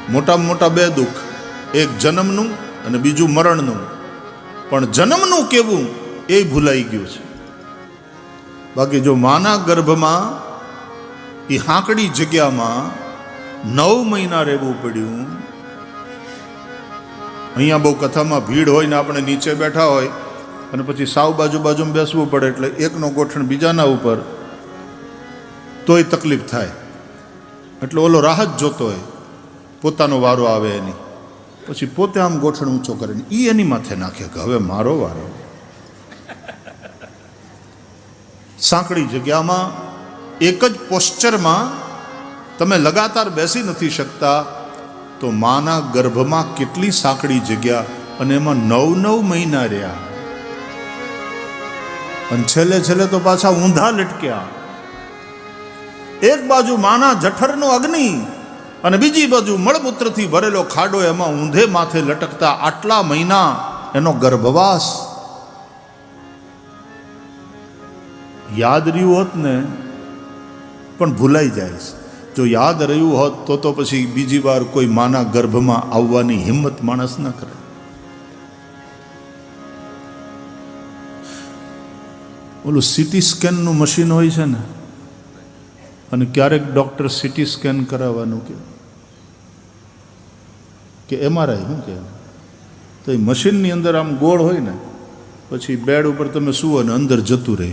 મોટામાં મોટા બે દુઃખ, એક જન્મનું અને બીજું મરણનું. પણ જન્મનું કેવું એ ભૂલાઈ ગયું છે. બાકી જો માના ગર્ભમાં એ હાંકડી જગ્યામાં 9 મહિના રહેવું પડ્યું. અહીંયા બહુ કથામાં ભીડ હોય ને આપણે નીચે બેઠા હોય અને પછી સાવ બાજુમાં બેસવું પડે, એટલે એકનો ગોઠણ બીજાના ઉપર, તોય તકલીફ થાય. એટલે ઓલો રાહ જ જોતો હોય પોતાનો વારો આવે એની, પછી પોતે આમ ગોઠણ ઊંચો કરે ને એ એની માથે નાખે કે હવે મારો વારો. સાંકડી જગ્યામાં એક જ પોસ્ચરમાં તમે લગાતાર બેસી નથી શકતા. તો માના ગર્ભમાં કેટલી સાંકડી જગ્યા, અને એમાં 9 મહિના રહ્યા, અને છેલ્લે તો પાછા ઊંધા લટક્યા. એક બાજુ માના જઠરનો અગ્નિ અને બીજી બાજુ મળમૂત્રથી ભરેલો ખાડો, એમાં ઊંધે માથે લટકતા આટલા મહિના એનો ગર્ભવાસ. યાદ રહ્યું હોત ને પણ ભૂલાઈ જાય છે. જો યાદ રહ્યું હોત તો પછી બીજી વાર કોઈ માના ગર્ભમાં આવવાની હિંમત માણસ ન કરે. ઓલું સીટી સ્કેનનું મશીન હોય છે ને, અને ક્યારેક ડૉક્ટર સીટી સ્કેન કરાવવાનું કે એમઆરઆઈ શું કે, તો એ મશીનની અંદર આમ ગોળ હોય ને, પછી બેડ ઉપર તમે સુવો ને અંદર જતું રહે.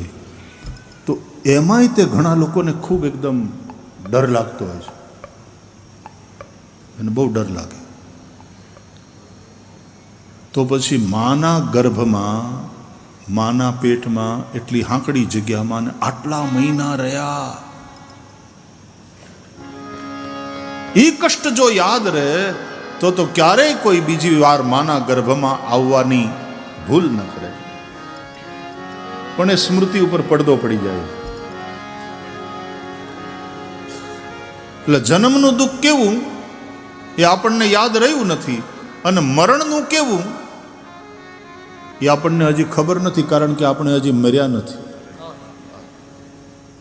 તો એમાંય તે ઘણા લોકોને ખૂબ એકદમ ડર લાગતો હોય છે, એને બહુ ડર લાગે. તો પછી માના ગર્ભમાં, માના પેટમાં એટલી હાંકડી જગ્યામાં ને આટલા મહિના રહ્યા. એ કષ્ટ જો યાદ રહે તો ક્યારેય કોઈ બીજી વાર માના ગર્ભમાં આવવાની ભૂલ ન કરે. પણ એ સ્મૃતિ ઉપર પડદો પડી જાય. એટલે જન્મનું દુઃખ કેવું એ આપણને યાદ રહ્યું નથી, અને મરણનું કેવું એ આપણને હજી ખબર નથી, કારણ કે આપણે હજી મર્યા નથી,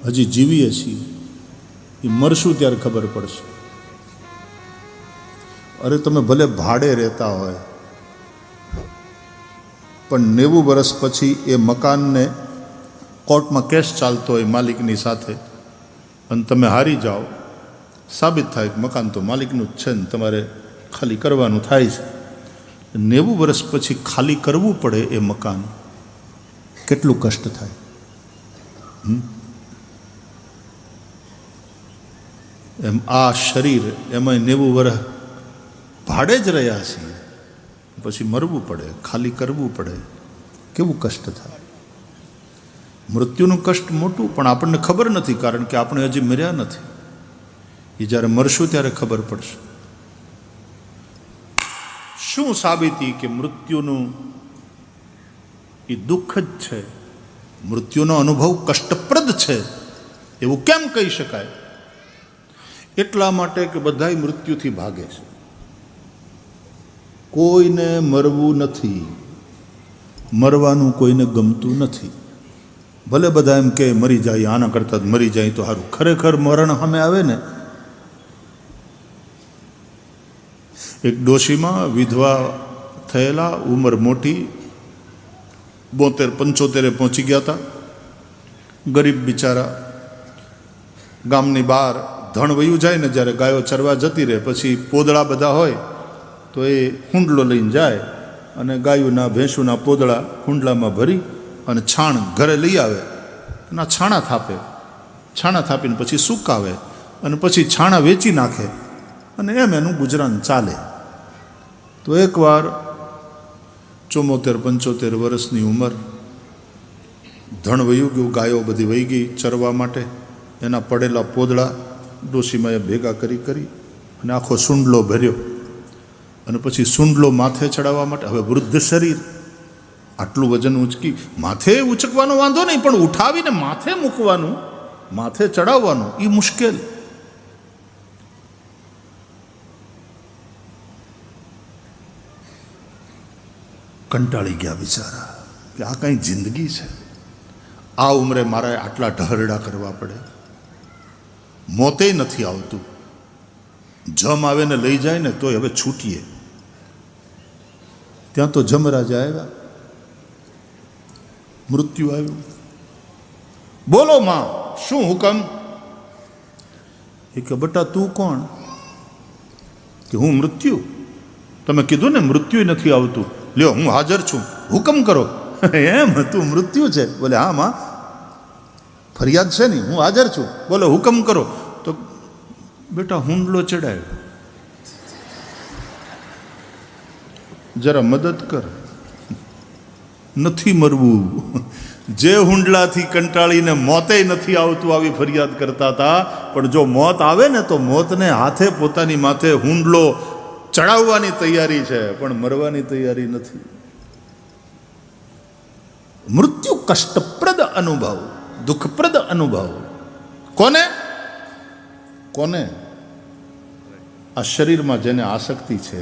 હજી જીવીએ છીએ. એ મરશું ત્યારે ખબર પડશે. અરે તમે ભલે ભાડે રહેતા હોય, પણ 90 વર્ષ પછી એ મકાનને કોર્ટમાં કેસ ચાલતો હોય માલિકની સાથે, અને તમે હારી જાઓ, સાબિત થાય કે મકાન તો માલિકનું જ છે ને તમારે ખાલી કરવાનું થાય છે. 90 વર્ષ પછી ખાલી કરવું પડે એ મકાન, કેટલું કષ્ટ થાય. એમ આ શરીર, એમાં 90 વર્ષ ભાડે જ રહ્યા છીએ, પછી મરવું પડે, ખાલી કરવું પડે, કેવું કષ્ટ થાય. મૃત્યુનું કષ્ટ મોટું, પણ આપણને ખબર નથી, કારણ કે આપણે હજી મર્યા નથી. એ જ્યારે મરશું ત્યારે ખબર પડશે. શું સાબિતી કે મૃત્યુનું એ દુઃખ જ છે, મૃત્યુનો અનુભવ કષ્ટપ્રદ છે એવું કેમ કહી શકાય? એટલા માટે કે બધાય મૃત્યુથી ભાગે છે. કોઈને મરવું નથી, મરવાનું કોઈને ગમતું નથી. ભલે બધા એમ કે મરી જાય, આના કરતાં જ મરી જાય તો સારું. ખરેખર મરણ સામે આવે ને, એક ડોશીમાં વિધવા થયેલા, ઉંમર મોટી, 72-75 પહોંચી ગયા હતા. ગરીબ બિચારા, ગામની બહાર ધણ વયું જાય ને, જ્યારે ગાયો ચરવા જતી રહે, પછી પોદળા બધા હોય તો એ હુંડલો લઈને જાય અને ગાયોના ભેંસોના પોદળા હુંડલામાં ભરી અને છાણ ઘરે લઈ આવે અને છાણા થાપે. છાણા થાપીને પછી સુકાવે અને પછી છાણા વેચી નાખે, અને એમ એનું ગુજરાન ચાલે. તો એકવાર 74-75 વર્ષની ઉંમર, ધણ વયું ગયું, ગાયો બધી વહી ગઈ ચરવા માટે. એના પડેલા પોદળા ડોશીમાએ ભેગા કરી અને આખો સૂંડલો ભર્યો, અને પછી સૂંડલો માથે ચડાવવા માટે, હવે વૃદ્ધ શરીર, આટલું વજન ઉંચકી, માથે ઉચકવાનો વાંધો નહીં, પણ ઉઠાવીને માથે મૂકવાનું, માથે ચડાવવાનું એ મુશ્કેલ. કંટાળી ગયા બિચારા કે આ કંઈ જિંદગી છે, આ ઉંમરે મારે આટલા ઢહરડા કરવા પડે, મોતે નથી આવતું. જમ આવે ને લઈ જાય ને તોય હવે છૂટીએ. ત્યાં તો જમરાજા આવ્યા, મૃત્યુ આવ્યું. બોલો માં, શું હુકમ? એ કે બેટા તું કોણ? કે હું મૃત્યુ. તમે કીધું ને મૃત્યુ નથી આવતું, લ્યો હું હાજર છું, હુકમ કરો. એમ તું મૃત્યુ છે? બોલે હા માં, ફરિયાદ છે ને, હું હાજર છું, બોલો હુકમ કરો. તો બેટા હુંડલો ચડાયો, જરા મદદ કર, નથી મરવું. જે હુંડલાથી કંટાળીને મોતે નથી આવતું આવી ફરિયાદ કરતા હતા, પણ જો મોત આવે ને તો મોતને હાથે પોતાની માથે હુંડલો ચડાવવાની તૈયારી છે, પણ મરવાની તૈયારી નથી. મૃત્યુ કષ્ટપ્રદ અનુભવ, દુઃખપ્રદ અનુભવ. કોને કોને? આ શરીરમાં જેને આસક્તિ છે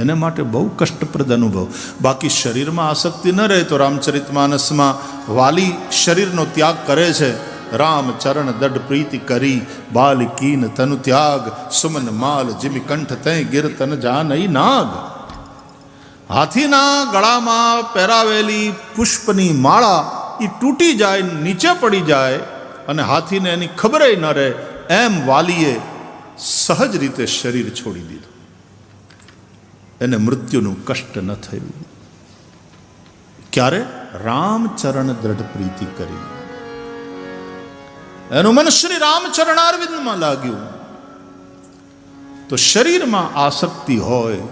એને માટે બહુ કષ્ટપ્રદ અનુભવ. બાકી શરીરમાં આસક્તિ ન રહે તો રામચરિતમાનસમાં વાલી શરીરનો ત્યાગ કરે છે. રામ ચરણ દઢ પ્રીતિ કરી, બાલ કીન તનુ ત્યાગ, સુમન માલ જીમી કંઠ તય ગિર તન જાનઈ નાગ. હાથીના ગળામાં પહેરાવેલી પુષ્પની માળા એ તૂટી જાય, નીચે પડી જાય અને હાથીને એની ખબર ન રહે, એમ વાલીએ સહજ રીતે શરીર છોડી દીધું. એને મૃત્યુનું કષ્ટ ન થયું. ક્યારે? રામચરણ દ્રઢ પ્રીતિ કરી. એનું મન શ્રી રામચરણારવિંદમાં લાગ્યું. તો શરીરમાં આસક્તિ હોય,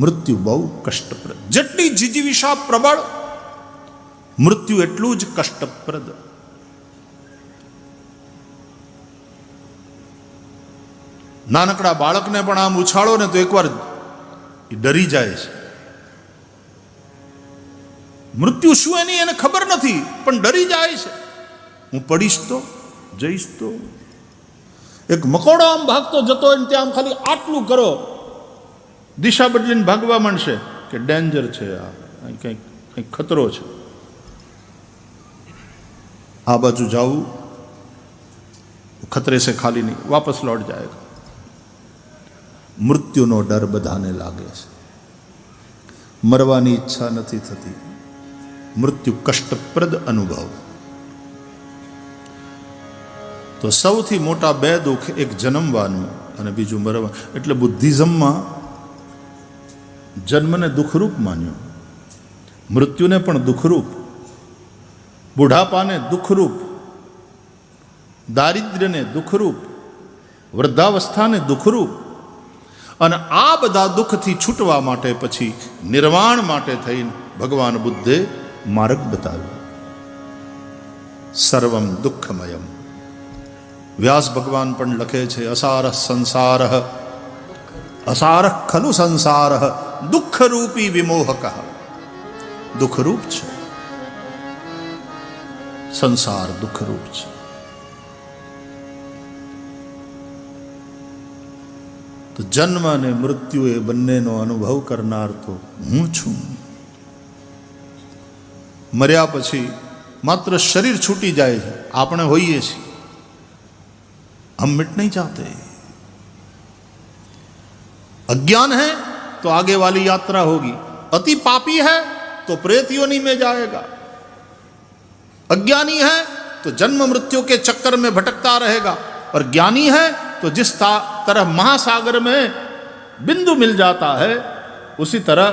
મૃત્યુ બહુ કષ્ટપ્રદ. જેટલી જીજીવિષા પ્રબળ, મૃત્યુ એટલું જ કષ્ટપ્રદ. નાનકડા બાળકને પણ આમ ઉછાળો ને તો એકવાર ડરી જાય છે. મૃત્યુ શું એની એને ખબર નથી, પણ ડરી જાય છે. હું પડીશ તો, જઈશ તો. એક મકોડો આમ ભાગતો જતો હોય ને ત્યાં આમ ખાલી આટલું કરો, દિશા બદલીને ભાગવા માંડશે કે ડેન્જર છે, આ કંઈક ખતરો છે, આ બાજુ જાવું, ખતરે से ખાલી નહીં, વાપસ લौट जाएगा. મૃત્યુનો ડર બધાને લાગે છે, મરવાની ઈચ્છા નથી થતી. મૃત્યુ કષ્ટપ્રદ અનુભવ. તો સૌથી મોટા બે દુઃખ, એક જન્મવાનું અને બીજું મરવાનું. એટલે બુદ્ધિઝમમાં જન્મને દુઃખરૂપ માન્યો, મૃત્યુને પણ દુઃખરૂપ, બુઢાપાને દુઃખરૂપ, દારિદ્ર્યને દુઃખરૂપ, વૃદ્ધાવસ્થાને દુઃખરૂપ. અને આ બધા દુઃખથી છૂટવા માટે પછી નિર્વાણ માટે થઈને ભગવાન બુદ્ધે માર્ગ બતાવ્યો. સર્વમ દુઃખમયમ. વ્યાસ ભગવાન પણ લખે છે, અસાર સંસાર, અસાર ખલુ સંસાર દુઃખરૂપી વિમોહક. દુઃખરૂપ છે સંસાર, દુઃખરૂપ છે. તો જન્મ અને મૃત્યુ એ બંનેનો અનુભવ કરનાર તો હું છું. મર્યા પછી માત્ર શરીર છૂટી જાય છે, આપણે હોઈએ છીએ, हम मिट नहीं चाहते. अज्ञान है तो आगे वाली यात्रा होगी, अति पापी है तो प्रेत योनि में जाएगा, अज्ञानी है तो जन्म मृत्यु के चक्कर में भटकता रहेगा, और ज्ञानी है तो जिस तरह महासागर में बिंदु मिल जाता है उसी तरह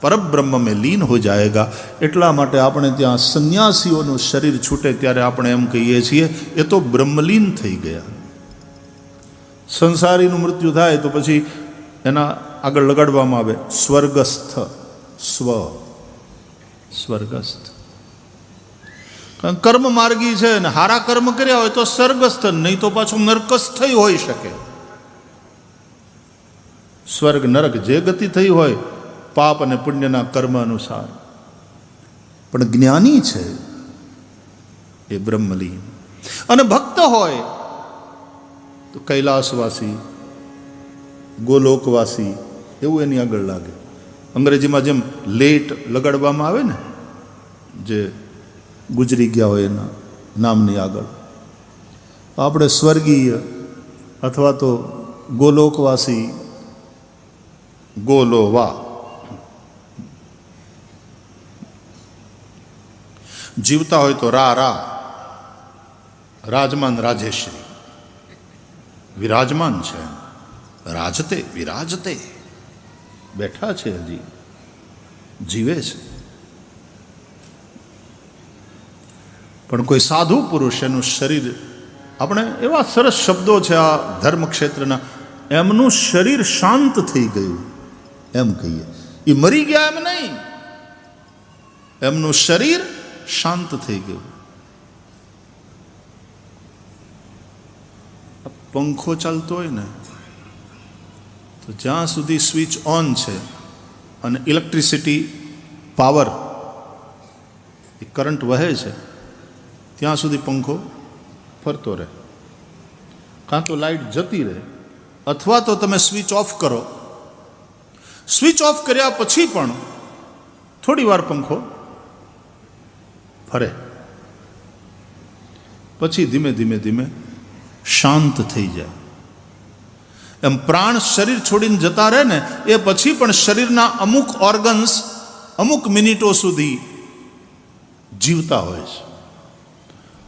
પરબ્રહ્મ में લીન हो जाएगा. એટલા માટે આપણે ત્યાં સંન્યાસીઓનું શરીર છૂટે ત્યારે આપણે એમ કહીએ છીએ, એ તો બ્રહ્મલીન થઈ ગયા. સંસારીનું મૃત્યુ થાય તો પછી એના આગળ લગાડવામાં આવે સ્વર્ગસ્થ. સ્વર્ગસ્થ. કર્મ માર્ગી છે ને હારા કર્મ કર્યા હોય તો સ્વર્ગસ્થ, નહીં તો પાછું નરકસ્થ હોઈ શકે. સ્વર્ગ નરક જે ગતિ થઈ હોય પાપ અને પુણ્યના કર્મ અનુસાર. પણ જ્ઞાની છે એ બ્રહ્મલીન. અને ભક્ત હોય તો કૈલાસવાસી, ગોલોકવાસી એવું એની આગળ લાગે. અંગ્રેજીમાં જેમ લેટ લગાડવામાં આવે ને, જે ગુજરી ગયા હોય એના નામની આગળ, આપણે સ્વર્ગીય અથવા તો ગોલોકવાસી ગોલોવા. જીવતા હોય તો રા રા, રાજમાન રાજેશ્રી, વિરાજમાન છે, રાજતે વિરાજતે, બેઠા છે, હજી જીવે છે. પણ કોઈ સાધુ પુરુષ એનું શરીર, આપણે એવા સરસ શબ્દો છે આ ધર્મ ક્ષેત્રના, એમનું શરીર શાંત થઈ ગયું એમ કહીએ. એ મરી ગયા એમ નહીં, એમનું શરીર શાંત થઈ ગયું. પંખો ચાલતો હોય ને તો જ્યાં સુધી સ્વિચ ઓન છે અને ઇલેક્ટ્રિસિટી પાવર એ કરંટ વહે છે ત્યાં સુધી પંખો ફરતો રહે. કાં તો લાઇટ જતી રહે અથવા તો તમે સ્વિચ ઓફ કરો. સ્વિચ ઓફ કર્યા પછી પણ થોડી વાર પંખો ફરે, પછી ધીમે ધીમે ધીમે શાંત થઈ જાય. એમ પ્રાણ શરીર છોડીને જતા રહે ને એ પછી પણ શરીરના અમુક ઓર્ગન્સ અમુક મિનિટો સુધી જીવતા હોય છે.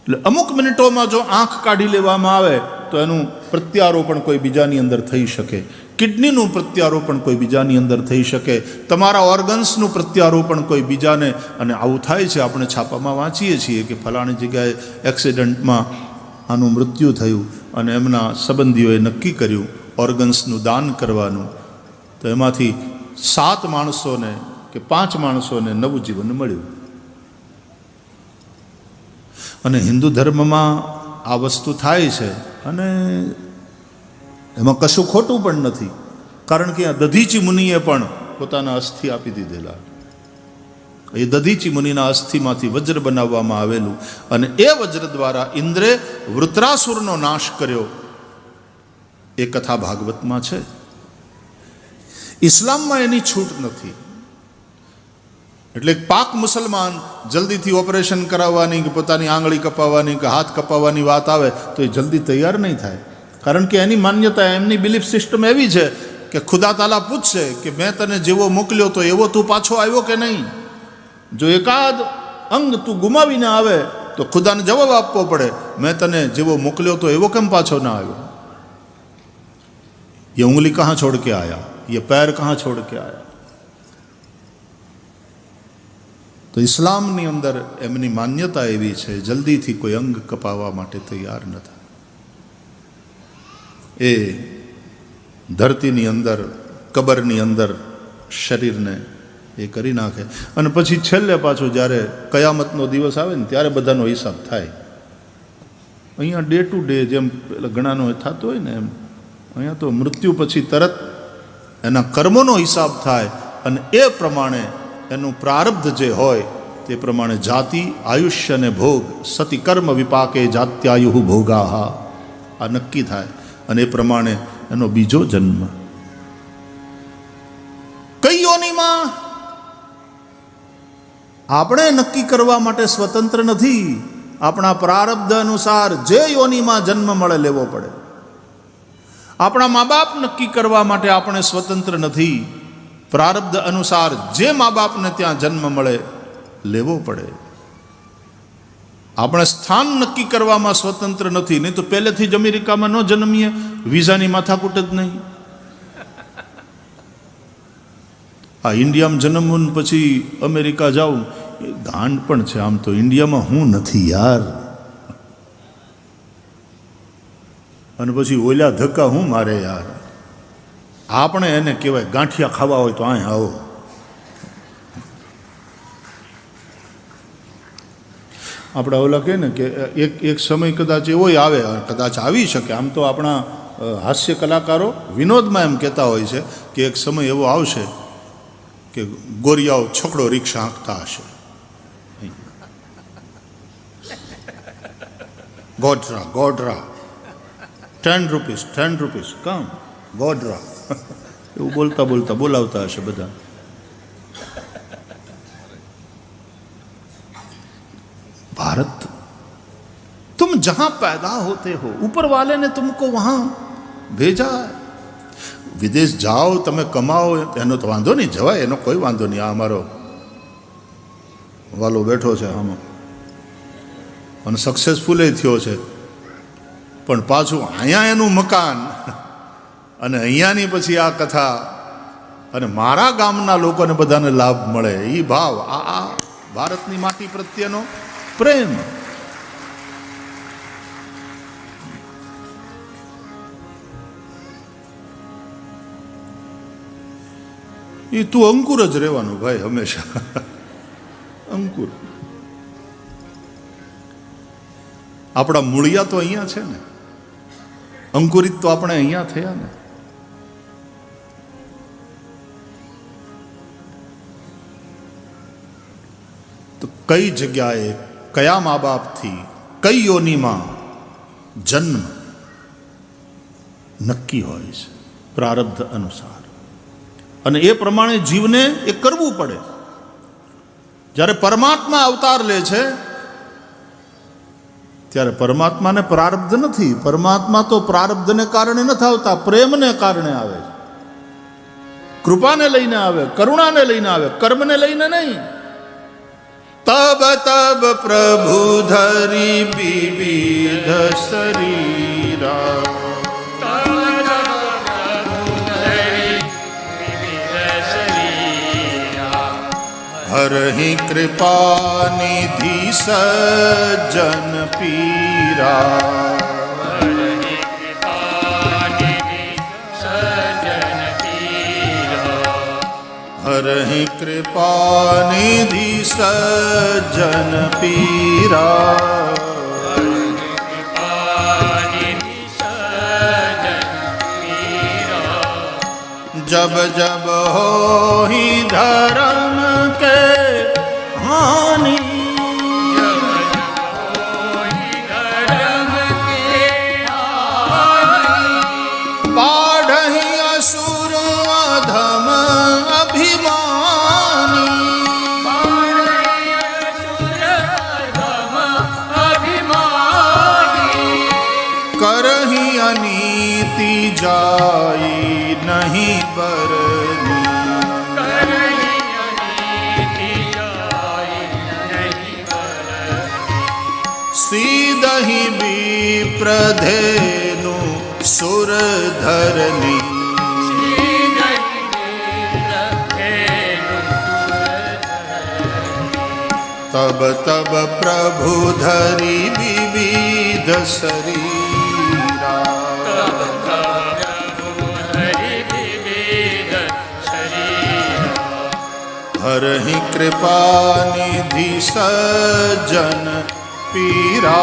એટલે અમુક મિનિટોમાં જો આંખ કાઢી લેવામાં આવે તો એનું પ્રત્યારોપણ કોઈ બીજાની અંદર થઈ શકે, કિડનીનું પ્રત્યારોપણ કોઈ બીજાની અંદર થઈ શકે, તમારા ઓર્ગન્સનું પ્રત્યારોપણ કોઈ બીજાને. અને આવું થાય છે, આપણે છાપામાં વાંચીએ છીએ કે ફલાણી જગ્યાએ એક્સિડન્ટમાં આનું મૃત્યુ થયું અને એમના સંબંધીઓએ નક્કી કર્યું ઓર્ગન્સનું દાન કરવાનું, તો એમાંથી 7 માણસોને કે 5 માણસોને નવું જીવન મળ્યું. અને હિન્દુ ધર્મમાં આ વસ્તુ થાય છે અને એમાં કશું ખોટું પણ નથી, કારણ કે આ દધીચી મુનિએ પણ પોતાના અસ્થિ આપી દીધેલા. એ દધીચી મુનિના અસ્થિમાંથી વજ્ર બનાવવામાં આવેલું અને એ વજ્ર દ્વારા ઇન્દ્રે વૃત્રાસુરનો નાશ કર્યો. એ કથા ભાગવતમાં છે. ઇસ્લામમાં એની છૂટ નથી. એટલે પાક મુસલમાન જલ્દીથી ઓપરેશન કરાવવાની કે પોતાની આંગળી કપાવવાની કે હાથ કપાવવાની વાત આવે તો એ જલ્દી તૈયાર નહીં થાય, કારણ કે એની માન્યતા, એમની બિલીફ સિસ્ટમ એવી છે કે ખુદા તાલા પૂછશે કે મેં તને જેવો મોકલ્યો તો એવો તું પાછો આવ્યો કે નહીં. જો એકાદ અંગ તું ગુમાવીને આવે તો ખુદાને જવાબ આપવો પડે, મેં તને જેવો મોકલ્યો તો એવો કેમ પાછો ના આવ્યો. ये उंगली कहाँ छोड़ के आया, ये पैर कहाँ छोड़ के आया. તો ઇસ્લામની અંદર એમની માન્યતા એવી છે, જલ્દીથી કોઈ અંગ કપાવવા માટે તૈયાર ન થાય. એ ધરતીની અંદર, કબરની અંદર શરીરને એ કરી નાખે અને પછી છેલ્લે પાછું જ્યારે કયામતનો દિવસ આવે ને ત્યારે બધાનો હિસાબ થાય. અહીંયા ડે ટુ ડે જેમ ઘણાનો થતો હોય ને એમ અહીંયા તો મૃત્યુ પછી તરત એના કર્મોનો હિસાબ થાય અને એ પ્રમાણે એનું પ્રારબ્ધ જે હોય તે પ્રમાણે જાતિ, આયુષ્ય અને ભોગ, સતી કર્મ વિપાકે જાત્યાયુ ભોગાહા, આ નક્કી થાય અને એ પ્રમાણે એનો બીજો જન્મ. કઈ યોનિમાં આપણે નક્કી કરવા માટે સ્વતંત્ર નથી. આપણા પ્રારબ્ધ અનુસાર જે યોનિમાં જન્મ મળે લેવો પડે. આપણા મા બાપ નક્કી કરવા માટે આપણે સ્વતંત્ર નથી. પ્રારબ્ધ અનુસાર જે મા બાપને ત્યાં જન્મ મળે લેવો પડે. આપણે સ્થાન નક્કી કરવામાં સ્વતંત્ર નથી, નહીં તો પહેલેથી જ અમેરિકામાં ન જન્મીએ, વિઝાની માથાકૂટ જ નહીં. આ ઇન્ડિયામાં જન્મવું પછી અમેરિકા જાઉં એ ગાંડ પણ છે. આમ તો ઇન્ડિયામાં હું નથી યાર, અને પછી ઓલા ધક્કા હું મારે યાર. આપણે એને કહેવાય ગાંઠિયા ખાવા હોય તો અહીં આવો. આપણે ઓલા કહે ને કે એક સમય કદાચ એવો આવે, કદાચ આવી શકે. આમ તો આપણા હાસ્ય કલાકારો વિનોદમાં એમ કહેતા હોય છે કે એક સમય એવો આવશે કે ગોરિયાઓ છકડો રિક્ષા હાંકતા હશે. ગોડરા ગોડરા 10 રૂપીસ કમ ગોડરા એવું બોલતા બોલતા બોલાવતા હશે બધા. भारत तुम जहां पैदा होते हो ऊपर वाले ने तुमको वहां ભેજાય. વિદેશ જાઓ તમે કમાઓ એનો તો વાંધો નહીં, જવાય, એનો કોઈ વાંધો નહીં. આ અમારો વાલો બેઠો છે આમાં અને સક્સેસફુલ થયો છે, પણ પાછું અહીંયા એનું મકાન અને અહીંયાની પછી આ કથા અને મારા ગામના લોકોને બધાને લાભ મળે એ ભાવ, આ ભારતની માટી પ્રત્યેનો પ્રેમ. એ તું અંકુર જ રહેવાનું ભાઈ હંમેશા, અંકુર. આપણા મૂળિયા તો અહીંયા છે ને, અંકુરિત તો આપણે અહીંયા થયા ને. તો કઈ જગ્યાએ કયા મા બાપથી કઈ યોનિમાં જન્મ નક્કી હોય છે પ્રારબ્ધ અનુસાર, અને એ પ્રમાણે જીવને એ કરવું પડે. જ્યારે પરમાત્મા અવતાર લે છે ત્યારે પરમાત્માને પ્રારબ્ધ નથી. પરમાત્મા તો પ્રારબ્ધને કારણે નથી આવતા, પ્રેમને કારણે આવે છે, કૃપાને લઈને આવે, કરુણાને લઈને આવે, કર્મને લઈને નહીં. તબ તબ પ્રભુ ધરી વિવિધ શરીરા, હરહિ કૃપા નિધિ સજ્જન પીરા, હરહિ કૃપા નિધિ સજ્જન પીરા, जब जब हो ही धर्म के हानि, बाढ़हि असुर अधम अभिमानी, करहि अनीति जाई नहीं बरनी, सीदहि विप्रधेनु सुर धरनी, तब तब प्रभु धरी विविध शरीरा, हरहि कृपा निधि सज्जन पीरा.